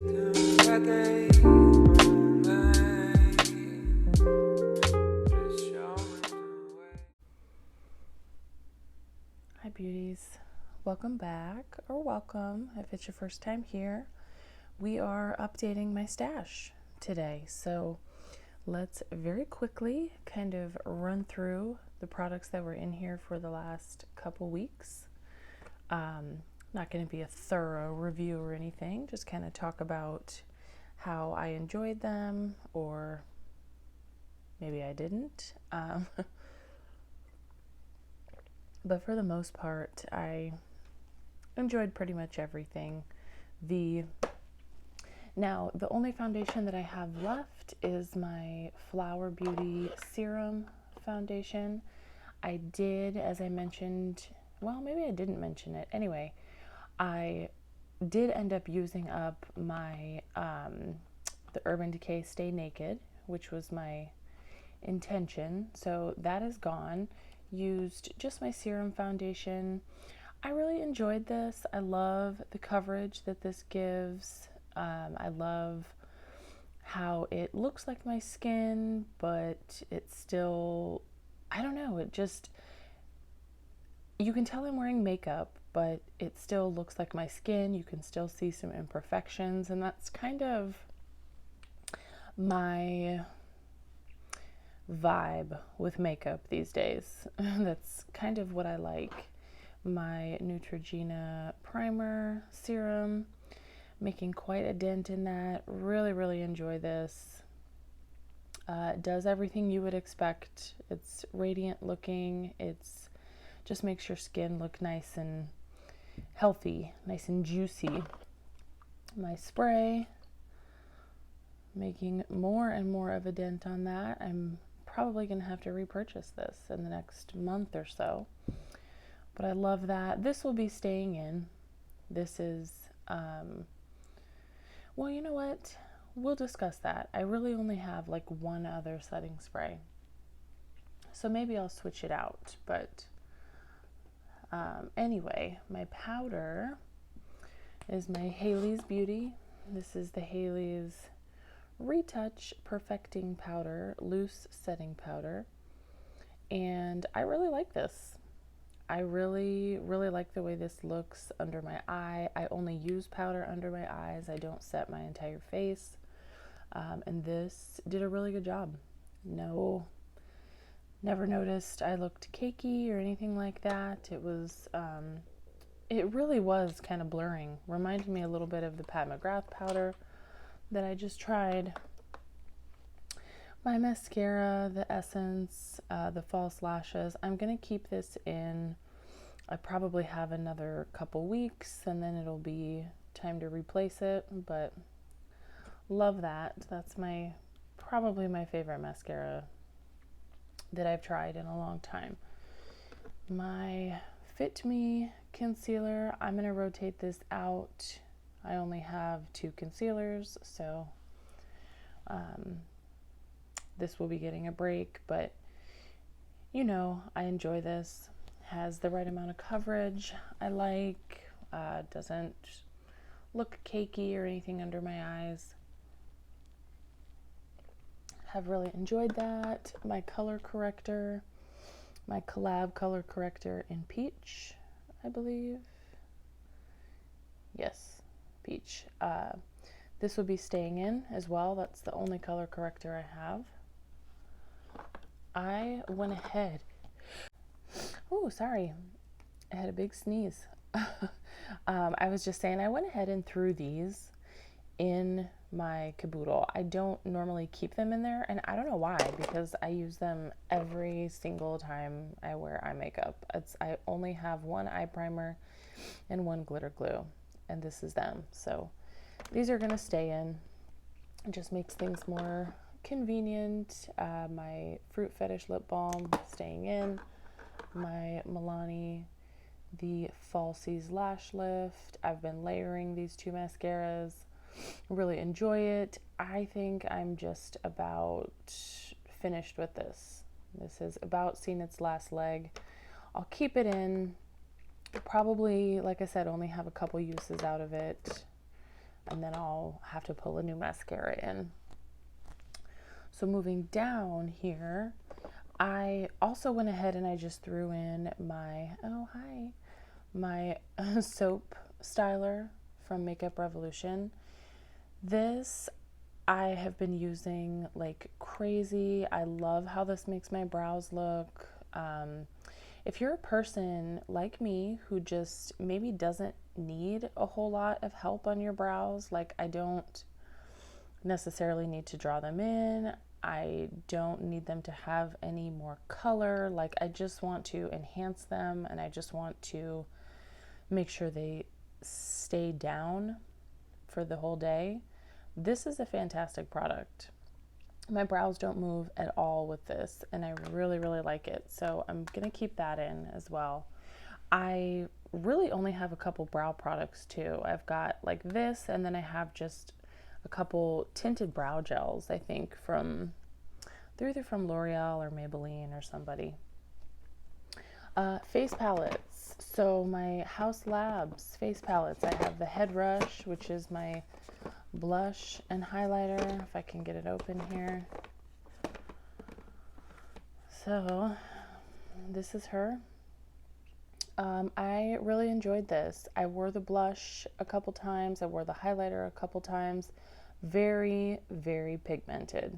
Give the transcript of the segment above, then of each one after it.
Hi beauties, welcome back, or welcome if it's your first time here. We are updating my stash today, so let's very quickly kind of run through the products that were in here for the last couple weeks. Not going to be a thorough review or anything, just kind of talk about how I enjoyed them, or maybe I didn't. But for the most part, I enjoyed pretty much everything. Now, the only foundation that I have left is my Flower Beauty Serum Foundation. I did, as I mentioned, well, maybe I didn't mention it. Anyway, I did end up using up my the Urban Decay Stay Naked, which was my intention. So that is gone. Used just my serum foundation. I really enjoyed this. I love the coverage that this gives. I love how it looks like my skin, but it's still, I don't know, it just, you can tell I'm wearing makeup, but it still looks like my skin. You can still see some imperfections, and that's kind of my vibe with makeup these days. That's kind of what I like. My Neutrogena primer serum, making quite a dent in that. Really enjoy this. It does everything you would expect. It's radiant looking. It's just makes your skin look nice and healthy, nice and juicy. My spray, making more and more of a dent on that. I'm probably going to have to repurchase this in the next month or so. But I love that. This will be staying in. This is, well, you know what? We'll discuss that. I really only have like one other setting spray. So maybe I'll switch it out. But anyway, my powder is my Hailey's Beauty. This is the Hailey's Retouch Perfecting Powder, Loose Setting Powder. And I really like this. I really like the way this looks under my eye. I only use powder under my eyes. I don't set my entire face. And this did a really good job. No, never noticed I looked cakey or anything like that. It was, it really was kind of blurring. Reminded me a little bit of the Pat McGrath powder that I just tried. My mascara, the Essence, the false lashes. I'm going to keep this in. I probably have another couple weeks and then it'll be time to replace it, but love that. That's probably my favorite mascara that I've tried in a long time. My Fit Me concealer, I'm going to rotate this out. I only have 2 concealers, so this will be getting a break, but you know, I enjoy this. Has the right amount of coverage I like. Doesn't look cakey or anything under my eyes. Have really enjoyed that. My color corrector, my Collab color corrector in Peach, I believe. Yes, Peach. This will be staying in as well. That's the only color corrector I have. I went ahead. Oh, sorry. I had a big sneeze. I was just saying I went ahead and threw these in my caboodle. I don't normally keep them in there, and I don't know why, because I use them every single time I wear eye makeup. I only have one eye primer and one glitter glue, and this is them. So these are going to stay in. It just makes things more convenient. My Fruit Fetish lip balm staying in. My Milani, the Falsies Lash Lift. I've been layering these 2 mascaras. Really enjoy it. I think I'm just about finished with this. This has about seen its last leg. I'll keep it in. Probably, like I said, only have a couple uses out of it. and then I'll have to pull a new mascara in. So moving down here, I also went ahead and I just threw in my soap styler from Makeup Revolution. This I have been using like crazy. I love how this makes my brows look. If you're a person like me who just maybe doesn't need a whole lot of help on your brows, like I don't necessarily need to draw them in, I don't need them to have any more color, like I just want to enhance them and I just want to make sure they stay down for the whole day, this is a fantastic product. My brows don't move at all with this, and I really, really like it. So I'm going to keep that in as well. I really only have a couple brow products too. I've got like this, and then I have just a couple tinted brow gels, I think, they're either from L'Oreal or Maybelline or somebody. Face palettes. So my Haus Labs face palettes. I have the Head Rush, which is my blush and highlighter, if I can get it open here. So this is her. I really enjoyed this. I wore the blush a couple times. I wore the highlighter a couple times. Very, very pigmented.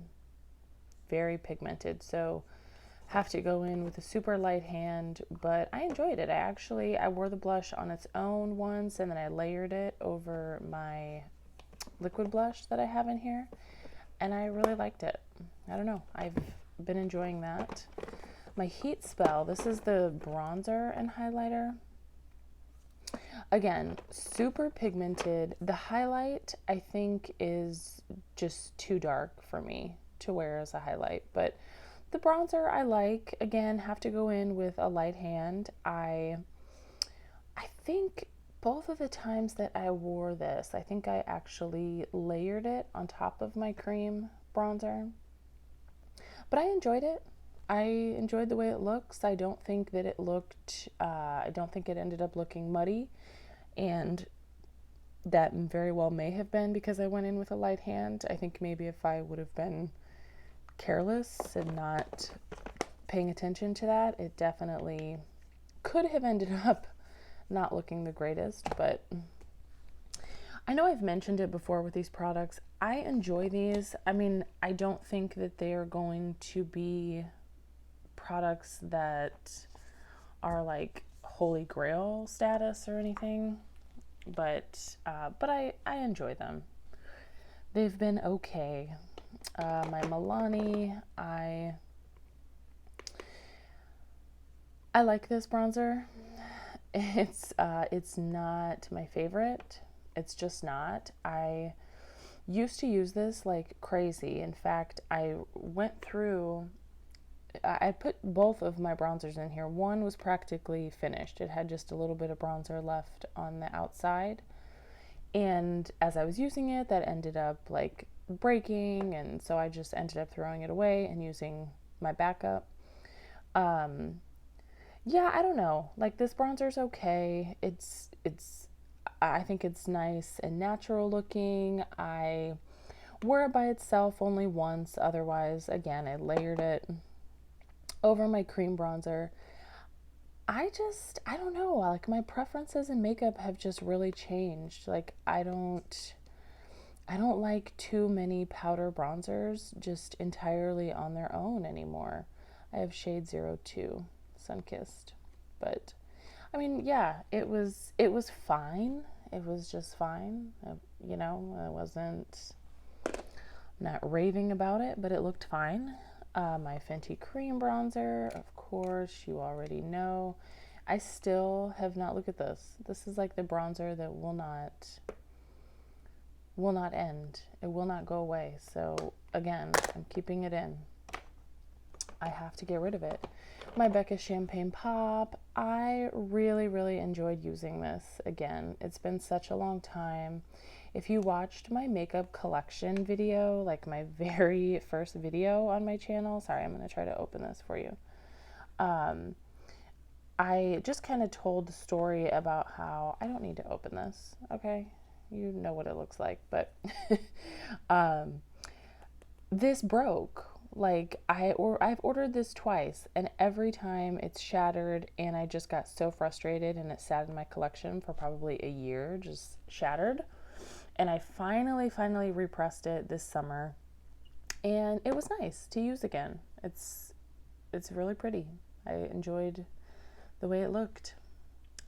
Very pigmented. So have to go in with a super light hand, but I enjoyed it. I wore the blush on its own once, and then I layered it over my liquid blush that I have in here, and I really liked it. I don't know, I've been enjoying that. My Heat Spell, this is the bronzer and highlighter. Again, super pigmented. The highlight I think is just too dark for me to wear as a highlight, but the bronzer I like. Again, have to go in with a light hand. I think both of the times that I wore this, I think I actually layered it on top of my cream bronzer. But I enjoyed it. I enjoyed the way it looks. I don't think that it looked, I don't think it ended up looking muddy. And that very well may have been because I went in with a light hand. I think maybe if I would have been careless and not paying attention to that, it definitely could have ended up not looking the greatest. But I know I've mentioned it before with these products. I enjoy these. I mean, I don't think that they are going to be products that are like holy grail status or anything, but I enjoy them. They've been okay. My Milani, I like this bronzer. It's not my favorite. It's just not. I used to use this like crazy. In fact, I put both of my bronzers in here. One was practically finished. It had just a little bit of bronzer left on the outside. And as I was using it, that ended up like breaking, and so I just ended up throwing it away and using my backup. Yeah, I don't know. Like, this bronzer's okay. I think it's nice and natural looking. I wore it by itself only once. Otherwise, again, I layered it over my cream bronzer. I don't know. Like, my preferences in makeup have just really changed. Like, I don't like too many powder bronzers just entirely on their own anymore. I have shade 02, Sunkissed. But I mean, yeah, it was fine. It was just fine. I wasn't not raving about it, but it looked fine. My Fenty Cream bronzer, of course, you already know. I still have not looked at this. This is like the bronzer that will not end. It will not go away. So again, I'm keeping it in. I have to get rid of it. My Becca Champagne Pop. I really, really enjoyed using this again. It's been such a long time. If you watched my makeup collection video, like my very first video on my channel, sorry, I'm going to try to open this for you. I just kind of told the story about how I don't need to open this, okay? You know what it looks like, but um, this broke. Like I've ordered this twice, and every time it's shattered, and I just got so frustrated, and it sat in my collection for probably a year, just shattered. And I finally repressed it this summer, and it was nice to use again. It's really pretty. I enjoyed the way it looked.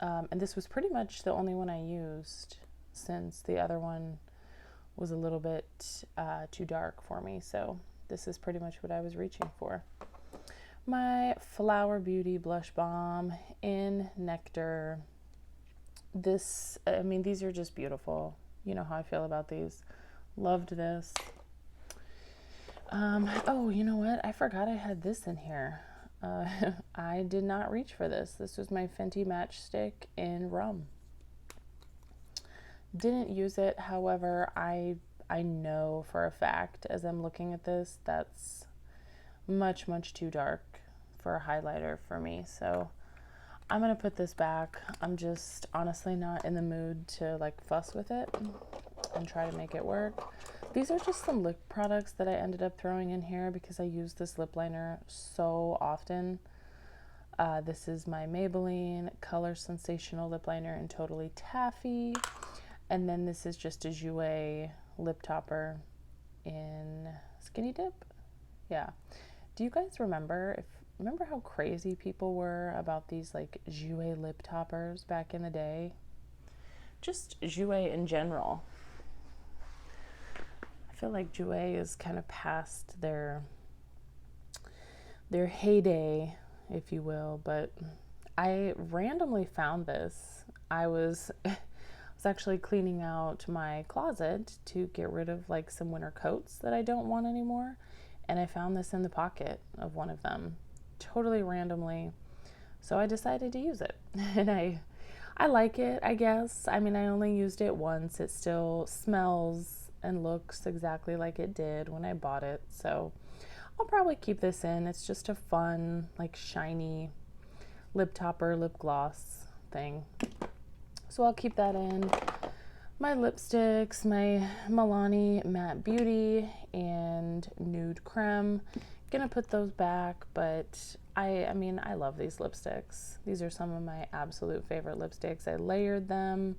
And this was pretty much the only one I used, since the other one was a little bit too dark for me. So this is pretty much what I was reaching for. My Flower Beauty Blush Balm in Nectar. These are just beautiful. You know how I feel about these. Loved this. Oh, you know what? I forgot I had this in here. I did not reach for this. This was my Fenty Matchstick in Rum. Didn't use it. However, I know for a fact, as I'm looking at this, that's much too dark for a highlighter for me. So I'm going to put this back. I'm just honestly not in the mood to like fuss with it and try to make it work. These are just some lip products that I ended up throwing in here because I use this lip liner so often. This is my Maybelline Color Sensational Lip Liner in Totally Taffy. And then this is just a Jouer lip topper in Skinny Dip. Yeah. Do you guys remember how crazy people were about these like Jouer lip toppers back in the day? Just Jouer in general. I feel like Jouer is kind of past their heyday, if you will, but I randomly found this. I was actually cleaning out my closet to get rid of like some winter coats that I don't want anymore, and I found this in the pocket of one of them, totally randomly. So I decided to use it, and I like it, I guess. I mean, I only used it once. It still smells and looks exactly like it did when I bought it, so I'll probably keep this in. It's just a fun, like shiny lip topper, lip gloss thing. So I'll keep that in. My lipsticks, my Milani Matte Beauty and Nude Creme. Gonna put those back, but I mean, I love these lipsticks. These are some of my absolute favorite lipsticks. I layered them,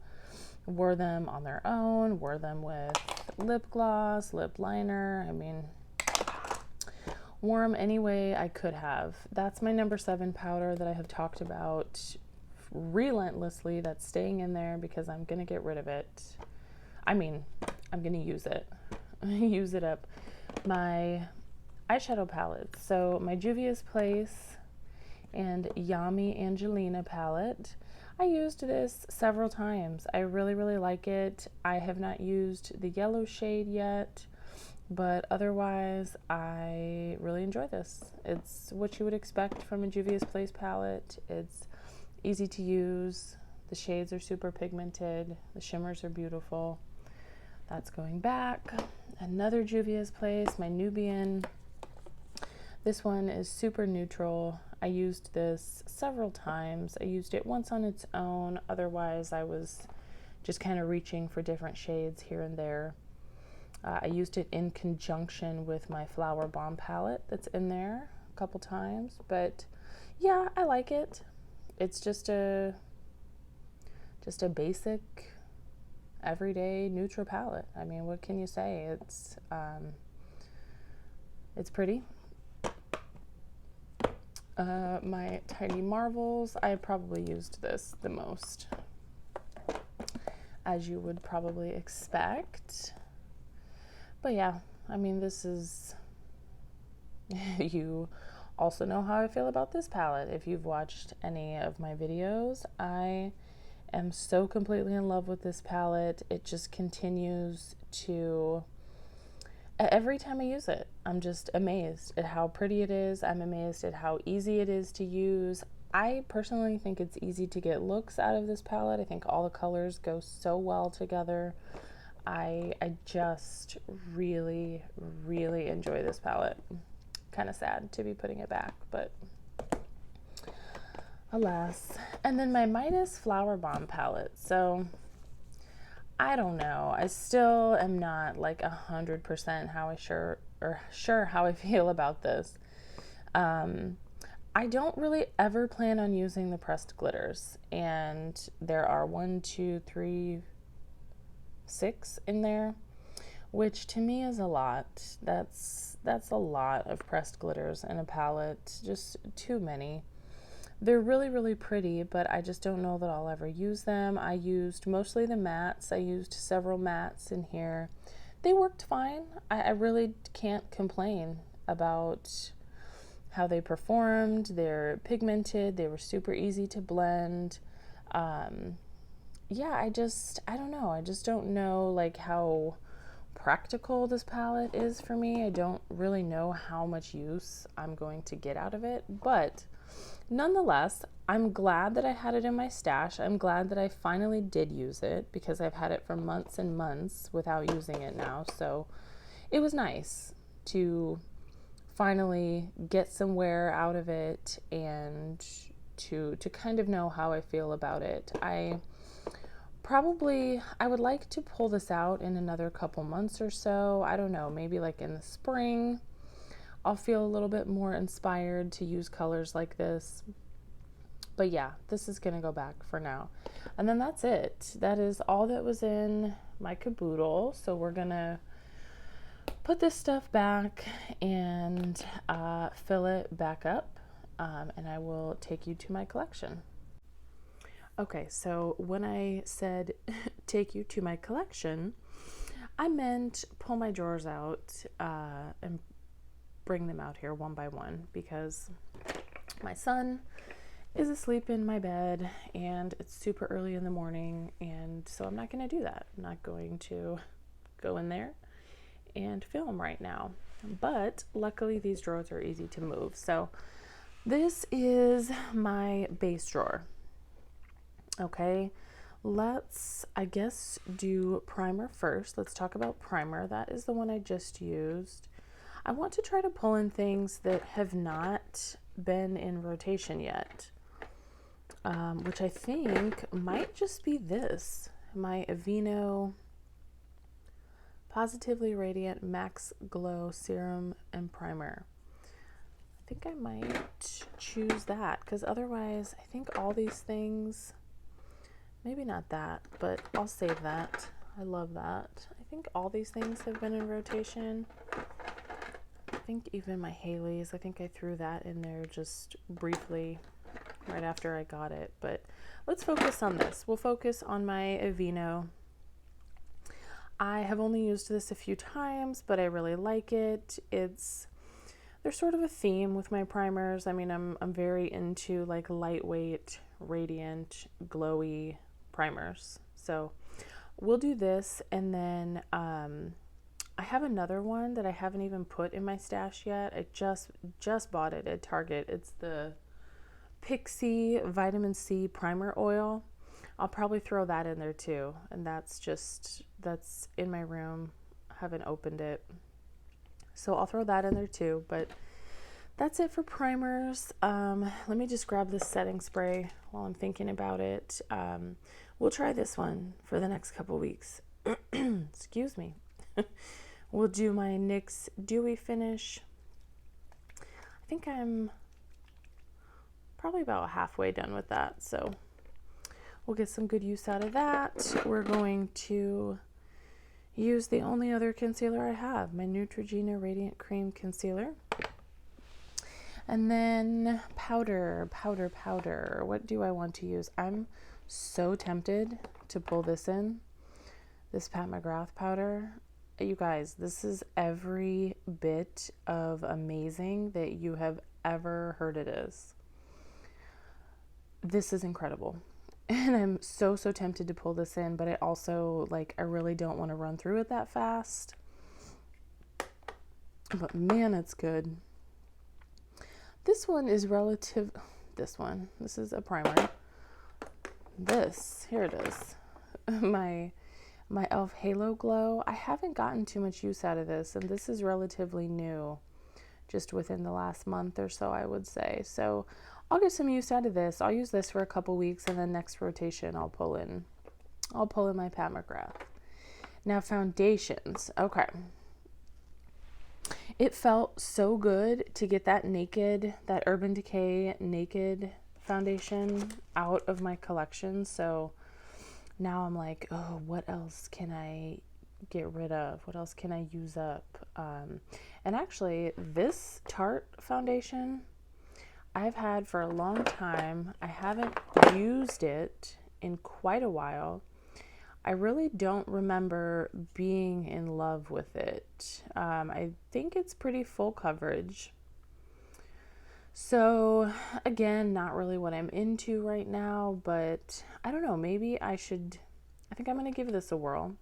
wore them on their own, wore them with lip gloss, lip liner. I mean, wore them any way I could have. That's my number 7 powder that I have talked about relentlessly. That's staying in there because I'm gonna get rid of it. I mean, I'm gonna use it. Use it up. My eyeshadow palettes. So my Juvia's Place and Yami Angelina palette. I used this several times. I really like it. I have not used the yellow shade yet, but otherwise I really enjoy this. It's what you would expect from a Juvia's Place palette. It's easy to use. The shades are super pigmented. The shimmers are beautiful. That's going back. Another Juvia's Place, my Nubian. This one is super neutral. I used this several times. I used it once on its own. Otherwise, I was just kind of reaching for different shades here and there. I used it in conjunction with my Flower Bomb palette that's in there a couple times. But yeah, I like it. It's just a basic, everyday neutral palette. I mean, what can you say? It's pretty. My Tiny Marvels, I probably used this the most, as you would probably expect. But yeah, I mean, this is, you also know how I feel about this palette. If you've watched any of my videos, I am so completely in love with this palette. It just continues to, every time I use it, I'm just amazed at how pretty it is. I'm amazed at how easy it is to use. I personally think it's easy to get looks out of this palette. I think all the colors go so well together. I just really enjoy this palette. Kind of sad to be putting it back, but alas. And then my Midas Flower Bomb palette. So I don't know. I still am not like 100% sure how I feel about this. I don't really ever plan on using the pressed glitters, and there are 1, 2, 3, 6 in there, which to me is a lot. That's a lot of pressed glitters in a palette, just too many. They're really, really pretty, but I just don't know that I'll ever use them. I used mostly the mattes. I used several mattes in here. They worked fine. I really can't complain about how they performed. They're pigmented. They were super easy to blend. Yeah, I don't know. I just don't know like how practical this palette is for me. I don't really know how much use I'm going to get out of it, but nonetheless, I'm glad that I had it in my stash. I'm glad that I finally did use it because I've had it for months and months without using it now. So it was nice to finally get some wear out of it and to kind of know how I feel about it. I would like to pull this out in another couple months or so. I don't know, maybe like in the spring. I'll feel a little bit more inspired to use colors like this. But yeah, this is going to go back for now. And then that's it. That is all that was in my caboodle. So we're going to put this stuff back and fill it back up. And I will take you to my collection. Okay, so when I said take you to my collection, I meant pull my drawers out and bring them out here one by one because my son is asleep in my bed and it's super early in the morning, and so I'm not going to do that. I'm not going to go in there and film right now, but luckily these drawers are easy to move. So this is my base drawer. Okay, let's, I guess, do primer first. Let's talk about primer. That is the one I just used. I want to try to pull in things that have not been in rotation yet, which I think might just be this, my Aveeno Positively Radiant Max Glow Serum and Primer. I think I might choose that because otherwise I think all these things, maybe not that, but I'll save that. I love that. I think all these things have been in rotation. I think even my Haley's, I think I threw that in there just briefly right after I got it. But let's focus on this. We'll focus on my Aveeno. I have only used this a few times, but I really like it. There's sort of a theme with my primers. I mean, I'm very into like lightweight, radiant, glowy primers. So we'll do this, and then I have another one that I haven't even put in my stash yet. I just bought it at Target. It's the Pixi Vitamin C Primer Oil. I'll probably throw that in there too, and that's in my room. I haven't opened it, so I'll throw that in there too. But that's it for primers. Let me just grab this setting spray while I'm thinking about it. We'll try this one for the next couple weeks. Excuse me. We'll do my NYX Dewy Finish. I think I'm probably about halfway done with that, so we'll get some good use out of that. We're going to use the only other concealer I have, my Neutrogena Radiant Cream Concealer. And then powder. What do I want to use? I'm so tempted to pull this in, this Pat McGrath powder. You guys, this is every bit of amazing that you have ever heard it is. This is incredible. And I'm so tempted to pull this in, but I also, I really don't want to run through it that fast. But man, it's good. This one is this is a primer. Here it is. My e.l.f. Halo Glow. I haven't gotten too much use out of this, and this is relatively new, just within the last month or so, I would say. So I'll get some use out of this. I'll use this for a couple weeks, and then next rotation I'll pull in my Pat McGrath. Now foundations. Okay. It felt so good to get that Urban Decay Naked foundation out of my collection. So now I'm like, oh, what else can I get rid of? What else can I use up? And actually, this Tarte foundation I've had for a long time. I haven't used it in quite a while. I really don't remember being in love with it. I think it's pretty full coverage. So, again, not really what I'm into right now, but I don't know. Maybe I think I'm going to give this a whirl.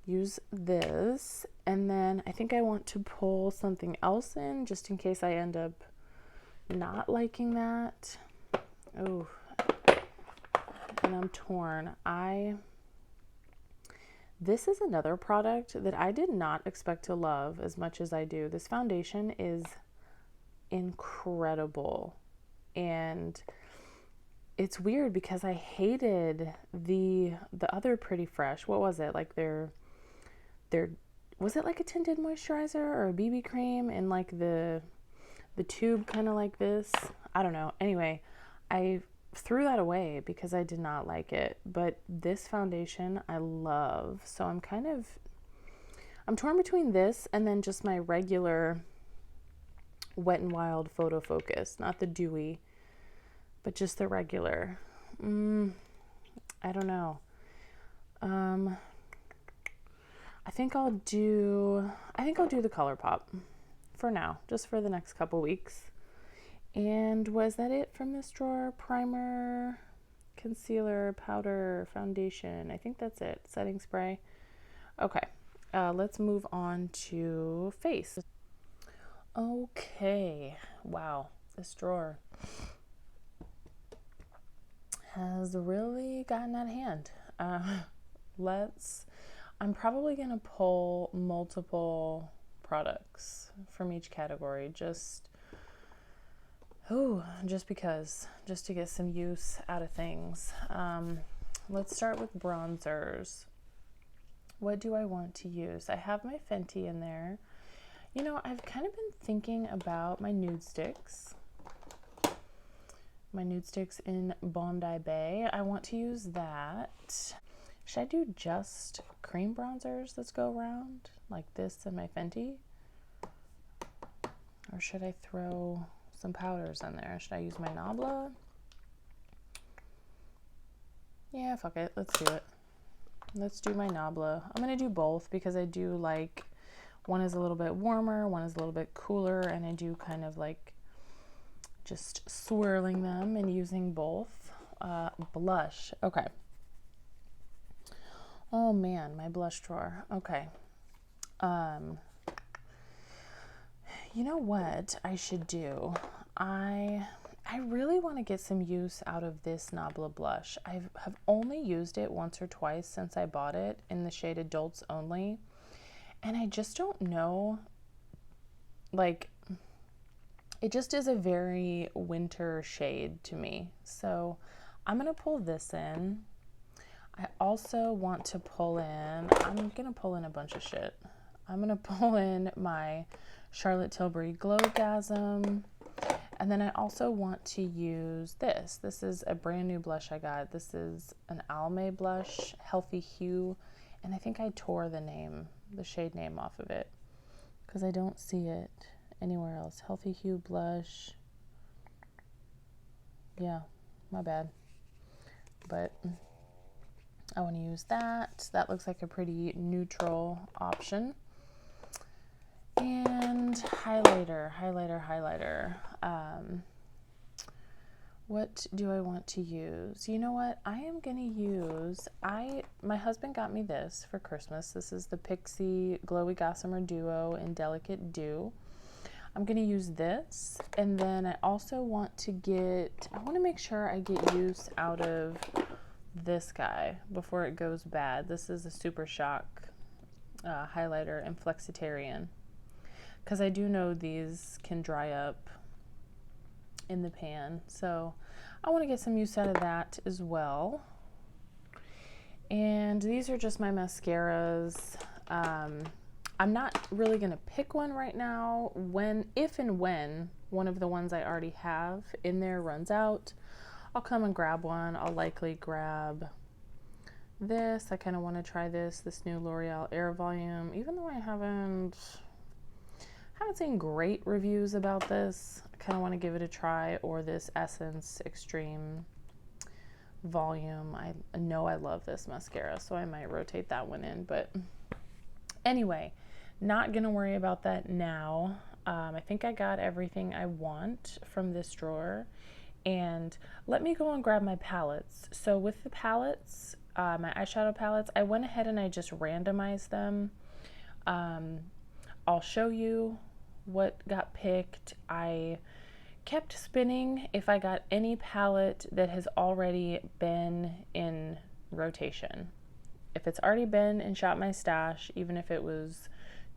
Use this, and then I think I want to pull something else in just in case I end up not liking that. Oh, and I'm torn. This is another product that I did not expect to love as much as I do. This foundation is incredible, and it's weird because I hated the other Pretty Fresh. What was it? Like their was it like a tinted moisturizer or a BB cream and like the tube kind of like this? I don't know. Anyway, I threw that away because I did not like it. But this foundation I love. So I'm torn between this and then just my regular Wet n Wild Photo Focus, not the dewy, but just the regular. I don't know. I think I'll do the ColourPop for now, just for the next couple weeks. And was that it from this drawer? Primer, concealer, powder, foundation. I think that's it. Setting spray. Okay, let's move on to face. Okay, wow, this drawer has really gotten out of hand. I'm probably going to pull multiple products from each category just because, just to get some use out of things. Let's start with bronzers. What do I want to use? I have my Fenty in there. You know, I've kind of been thinking about my nude sticks. My nude sticks in Bondi Bay. I want to use that. Should I do just cream bronzers that go around like this and my Fenty? Or should I throw some powders in there? Should I use my Nabla? Yeah, fuck it. Let's do it. Let's do my Nabla. I'm going to do both because I do like, one is a little bit warmer, one is a little bit cooler, and I do kind of like just swirling them and using both. Blush. Okay. Oh man, my blush drawer. Okay. You know what I should do? I really want to get some use out of this Nabla blush. I have only used it once or twice since I bought it in the shade Adults Only. And I just don't know, like, it just is a very winter shade to me. So I'm going to pull this in. I also want to pull in, I'm going to pull in a bunch of shit. I'm going to pull in my Charlotte Tilbury Glowgasm. And then I also want to use this. This is a brand new blush I got. This is an Almay blush, Healthy Hue. And I think I tore the shade name off of it because I don't see it anywhere else. Healthy Hue blush. Yeah, my bad. But I want to use that. That looks like a pretty neutral option. And highlighter. What do I want to use? You know what? I am going to use, my husband got me this for Christmas. This is the Pixi Glowy Gossamer Duo in Delicate Dew. I'm going to use this. And then I also want to make sure I get use out of this guy before it goes bad. This is a Super Shock highlighter in Flexitarian. Because I do know these can dry up in the pan. So I want to get some use out of that as well. And these are just my mascaras. I'm not really gonna pick one right now. If and when one of the ones I already have in there runs out, I'll come and grab one. I'll likely grab this. I kind of want to try this new L'Oreal Air Volume, even though I haven't seen great reviews about this. I kind of want to give it a try, or this Essence Extreme Volume. I know I love this mascara, so I might rotate that one in, but anyway, not gonna worry about that now. I think I got everything I want from this drawer, and let me go and grab my palettes. So with the palettes, my eyeshadow palettes, I went ahead and I just randomized them. I'll show you what got picked. I kept spinning if I got any palette that has already been in rotation. If it's already been in Shop My Stash, even if it was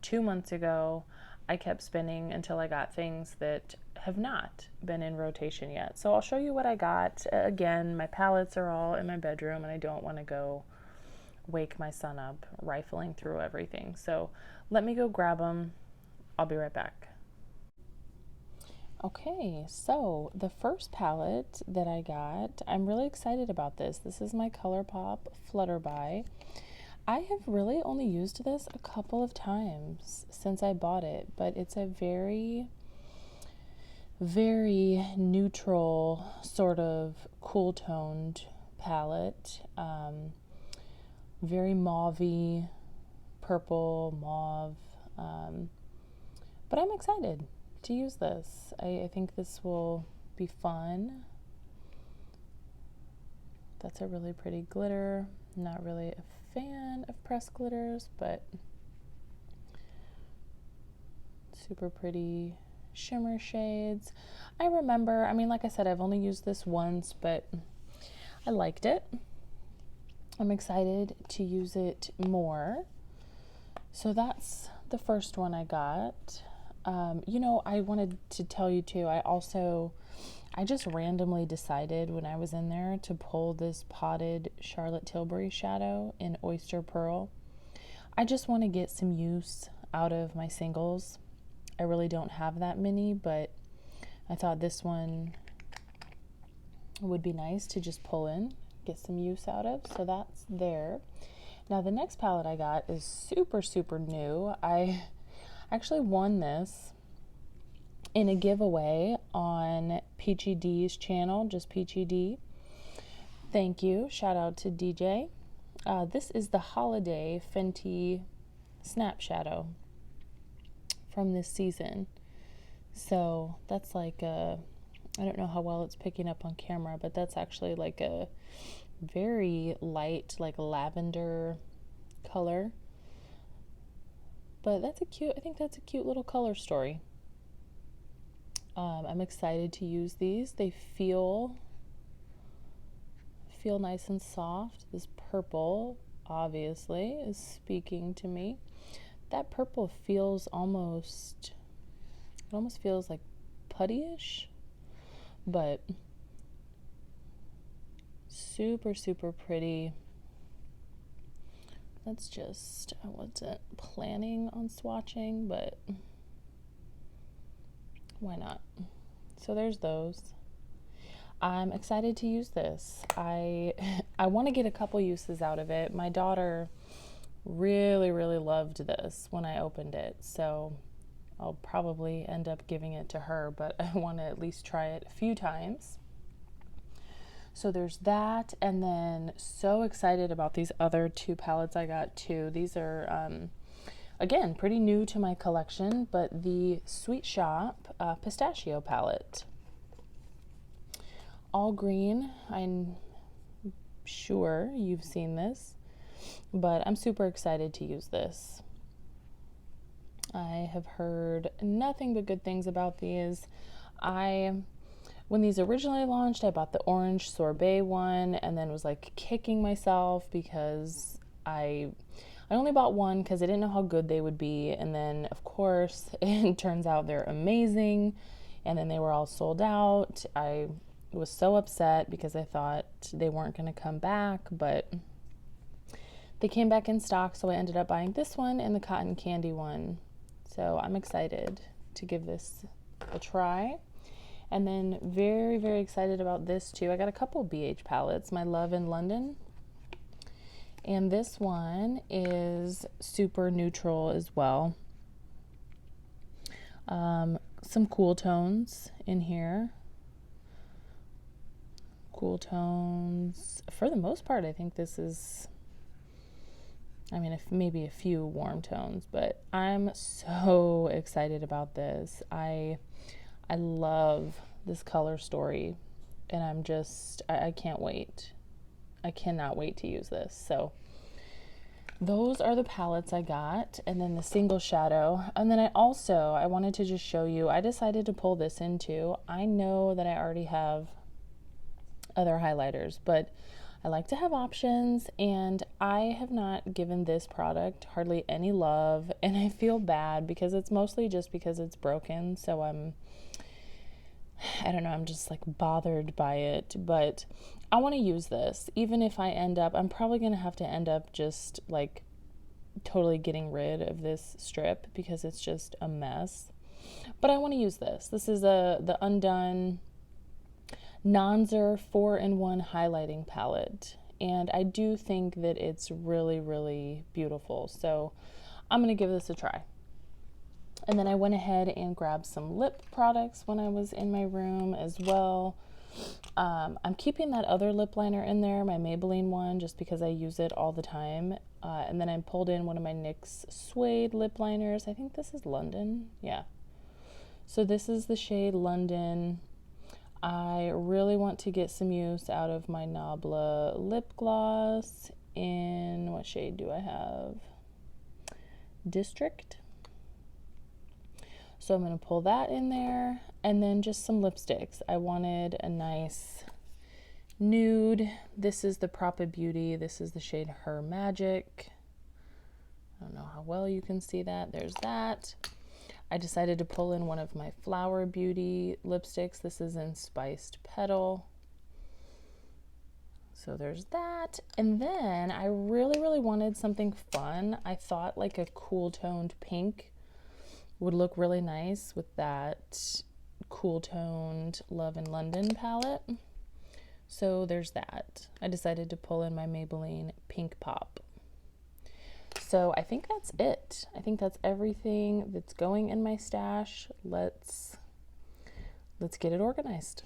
2 months ago, I kept spinning until I got things that have not been in rotation yet. So I'll show you what I got. Again, my palettes are all in my bedroom, and I don't want to go wake my son up rifling through everything. So let me go grab them. I'll be right back. Okay, so the first palette that I got, I'm really excited about this. This is my ColourPop Flutterby. I have really only used this a couple of times since I bought it, but it's a very, very neutral, sort of cool toned palette. Very mauve-y, purple, mauve. But I'm excited to use this. I think this will be fun. That's a really pretty glitter. Not really a fan of pressed glitters, but super pretty shimmer shades. I remember, I mean, like I said, I've only used this once, but I liked it. I'm excited to use it more. So that's the first one I got. You know, I wanted to tell you too, I just randomly decided when I was in there to pull this potted Charlotte Tilbury shadow in Oyster Pearl. I just want to get some use out of my singles. I really don't have that many, but I thought this one would be nice to just pull in, get some use out of. So that's there. Now the next palette I got is super, super new. I actually won this in a giveaway on Peachy D's channel, just Peachy D. Thank you. Shout out to DJ. This is the Holiday Fenty Snap Shadow from this season. So that's like I don't know how well it's picking up on camera, but that's actually like a very light, like lavender color. But I think that's a cute little color story. I'm excited to use these. They feel nice and soft. This purple, obviously, is speaking to me. That purple feels it almost feels like puttyish, but super, super pretty. That's just, I wasn't planning on swatching, but why not? So there's those. I'm excited to use this. I want to get a couple uses out of it. My daughter really, really loved this when I opened it, so I'll probably end up giving it to her, but I want to at least try it a few times. So there's that, and then so excited about these other two palettes I got too. These are, again, pretty new to my collection, but the Sweet Shop Pistachio palette. All green. I'm sure you've seen this, but I'm super excited to use this. I have heard nothing but good things about these. When these originally launched, I bought the orange sorbet one and then was like kicking myself because I only bought one because I didn't know how good they would be. And then, of course, it turns out they're amazing. And then they were all sold out. I was so upset because I thought they weren't going to come back. But they came back in stock, so I ended up buying this one and the cotton candy one. So I'm excited to give this a try. And then very, very excited about this too. I got a couple BH palettes, my Love in London. And this one is super neutral as well. Some cool tones in here. Cool tones. For the most part, I think this is, I mean, maybe a few warm tones, but I'm so excited about this. I love this color story, and I can't wait. I cannot wait to use this. So those are the palettes I got, and then the single shadow. And then I wanted to just show you, I decided to pull this into, I know that I already have other highlighters, but I like to have options, and I have not given this product hardly any love, and I feel bad because it's mostly just because it's broken. So I don't know, I'm just like bothered by it, but I want to use this. Even if I'm probably going to have to end up just like totally getting rid of this strip because it's just a mess. But I want to use this. This is the Undone Nonzer 4-in-1 highlighting palette, and I do think that it's really, really beautiful. So I'm going to give this a try. And then I went ahead and grabbed some lip products when I was in my room as well. I'm keeping that other lip liner in there, my Maybelline one, just because I use it all the time. And then I pulled in one of my NYX Suede lip liners. I think this is London. Yeah. So this is the shade London. I really want to get some use out of my Nabla lip gloss in, what shade do I have? District. So I'm going to pull that in there, and then just some lipsticks. I wanted a nice nude. This is the Propa Beauty. This is the shade Her Magic. I don't know how well you can see that. There's that. I decided to pull in one of my Flower Beauty lipsticks. This is in Spiced Petal. So there's that. And then I really, really wanted something fun. I thought like a cool toned pink would look really nice with that cool toned Love in London palette. So there's that. I decided to pull in my Maybelline Pink Pop. So I think that's it. I think that's everything that's going in my stash. Let's get it organized.